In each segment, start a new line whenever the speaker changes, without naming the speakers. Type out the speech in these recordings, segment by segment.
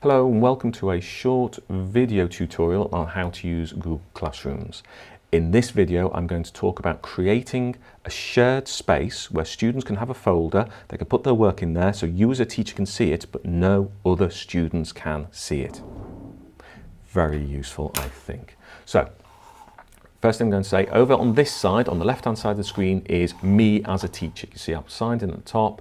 Hello and welcome to a short video tutorial on how to use Google Classrooms. In this video, I'm going to talk about creating a shared space where students can have a folder, they can put their work in there so you as a teacher can see it, but no other students can see it. Very useful, I think. So, first thing I'm going to say, over on this side, on the left-hand side of the screen, is me as a teacher. You can see I'm signed in at the top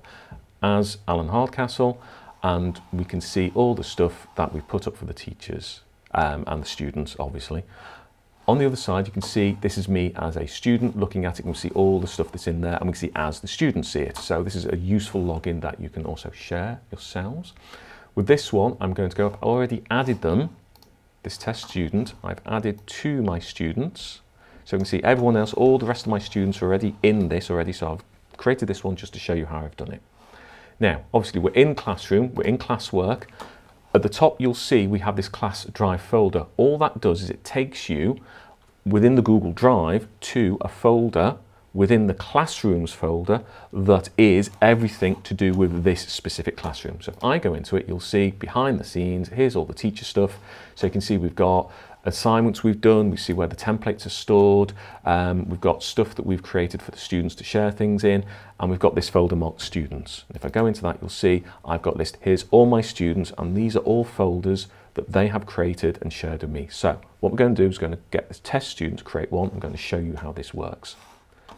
as Alan Hardcastle, and we can see all the stuff that we put up for the teachers and the students, obviously. On the other side, you can see this is me as a student looking at it. You can see all the stuff that's in there, and we can see as the students see it. So this is a useful login that you can also share yourselves. With this one, I'm going to go, I've already added them, this test student, I've added to my students. So you can see everyone else, all the rest of my students are already in this already, so I've created this one just to show you how I've done it. Now, obviously we're in Classroom, we're in classwork. At the top you'll see we have this class drive folder. All that does is it takes you within the Google Drive to a folder within the Classrooms folder that is everything to do with this specific classroom. So if I go into it, you'll see behind the scenes, here's all the teacher stuff. So you can see we've got assignments we've done, we see where the templates are stored, we've got stuff that we've created for the students to share things in, and we've got this folder marked students. And if I go into that, you'll see I've got list, here's all my students, and these are all folders that they have created and shared with me. So what we're going to do is going to get this test student to create one. I'm going to show you how this works.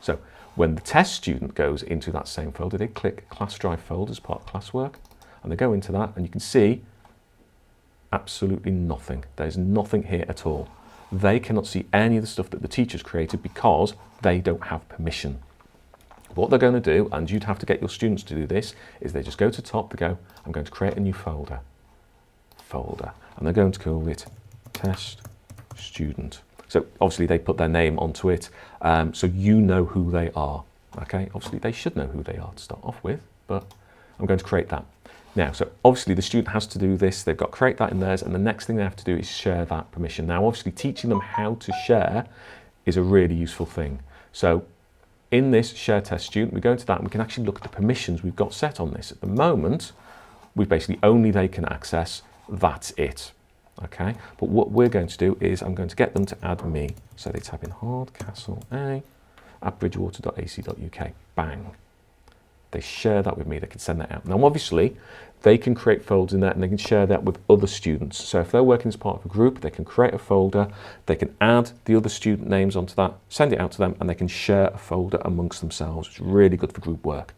So when the test student goes into that same folder, they click Class Drive folder as part of classwork, and they go into that, and you can see absolutely nothing. There's nothing here at all. They cannot see any of the stuff that the teachers created because they don't have permission. What they're going to do, and you'd have to get your students to do this, is they just go to the top, they go, I'm going to create a new folder, and they're going to call it Test Student. So obviously they put their name onto it, so you know who they are. Okay, obviously they should know who they are to start off with, but I'm going to create that. Now, so obviously the student has to do this, they've got to create that in theirs, and the next thing they have to do is share that permission. Now, obviously teaching them how to share is a really useful thing. So in this Share Test Student, we go into that and we can actually look at the permissions we've got set on this. At the moment, we basically only they can access, that's it. Okay, but what we're going to do is I'm going to get them to add me. So they type in Hardcastle A at bridgewater.ac.uk, bang. They share that with me, they can send that out. Now obviously, they can create folders in that and they can share that with other students. So if they're working as part of a group, they can create a folder, they can add the other student names onto that, send it out to them, and they can share a folder amongst themselves. It's really good for group work.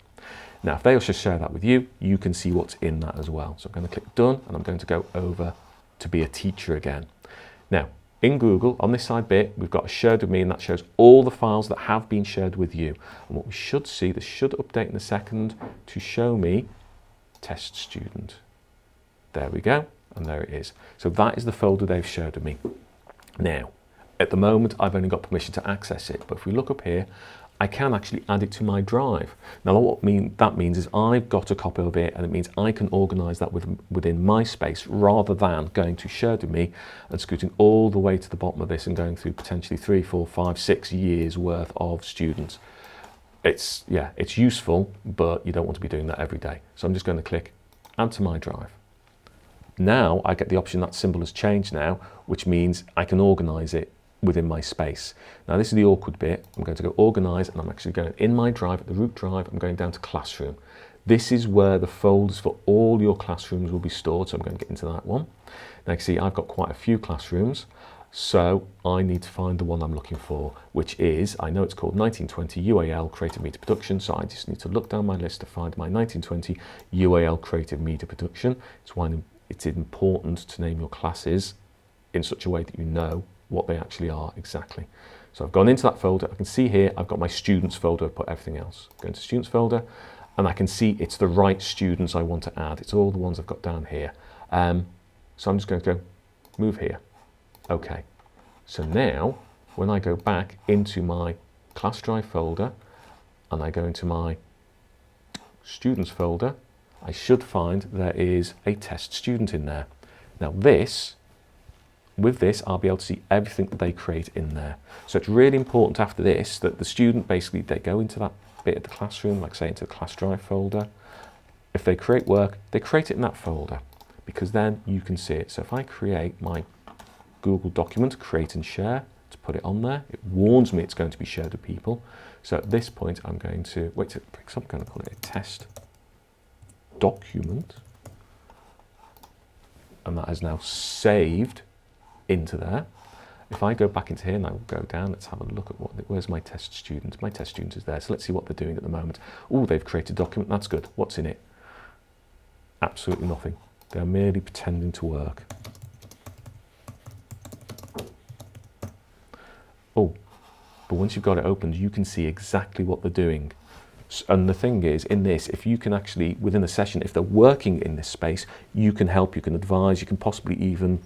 Now if they also share that with you, you can see what's in that as well. So I'm going to click Done, and I'm going to go over to be a teacher again. Now, in Google, on this side bit, we've got a shared with me, and that shows all the files that have been shared with you. And what we should see, this should update in a second to show me Test Student. There we go, and there it is. So that is the folder they've shared with me. Now, at the moment, I've only got permission to access it, but if we look up here, I can actually add it to my drive. Now what that means is I've got a copy of it, and it means I can organise that within my space rather than going to Shared with Me and scooting all the way to the bottom of this and going through potentially 3, 4, 5, 6 years worth of students. It's useful, but you don't want to be doing that every day. So I'm just going to click Add to my drive. Now I get the option, that symbol has changed now, which means I can organise it within my space. Now this is the awkward bit. I'm going to go organize, and I'm actually going in my drive, at the root drive, I'm going down to Classroom. This is where the folders for all your classrooms will be stored, so I'm going to get into that one. Now you can see I've got quite a few classrooms, so I need to find the one I'm looking for, which is, I know it's called 1920 UAL Creative Media Production, so I just need to look down my list to find my 1920 UAL Creative Media Production. It's why it's important to name your classes in such a way that you know what they actually are exactly. So I've gone into that folder. I can see here I've got my students folder, I've put everything else. Go into students folder, and I can see it's the right students I want to add. It's all the ones I've got down here. So I'm just going to go move here. Okay. So now when I go back into my class drive folder and I go into my students folder, I should find there is a test student in there. Now with this, I'll be able to see everything that they create in there. So it's really important after this that the student basically, they go into that bit of the classroom, like say into the class drive folder. If they create work, they create it in that folder. because then you can see it. So if I create my Google document, create and share, to put it on there, it warns me it's going to be shared with people. So at this point, I'm going to, I'm going to call it a test document. And that is now saved into there. If I go back into here and I will go down, let's have a look at where's my test student? My test student is there. So let's see what they're doing at the moment. Oh, they've created a document. That's good. What's in it? Absolutely nothing. They're merely pretending to work. Oh, but once you've got it opened, you can see exactly what they're doing. And the thing is, in this, if you can actually, within a session, if they're working in this space, you can help, you can advise, you can possibly even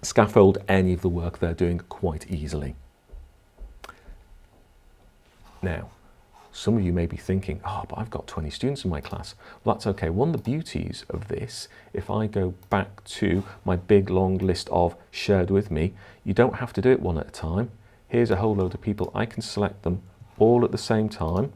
scaffold any of the work they're doing quite easily. Now, some of you may be thinking, oh, but I've got 20 students in my class. Well, that's okay. One of the beauties of this, if I go back to my big long list of shared with me, you don't have to do it one at a time. Here's a whole load of people. I can select them all at the same time.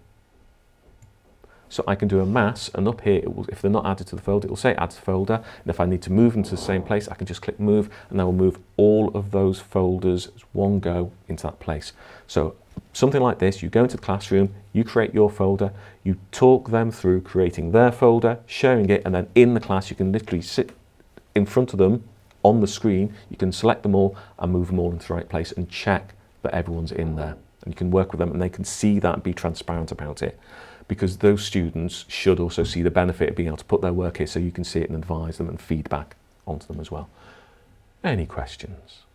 So I can do a mass, and up here, it will, if they're not added to the folder, it will say add to folder. And if I need to move them to the same place, I can just click move, and that will move all of those folders as one go into that place. So something like this, you go into the classroom, you create your folder, you talk them through creating their folder, sharing it, and then in the class, you can literally sit in front of them on the screen. You can select them all and move them all into the right place and check that everyone's in there. And you can work with them and they can see that and be transparent about it. Because those students should also see the benefit of being able to put their work here so you can see it and advise them and feedback onto them as well. Any questions?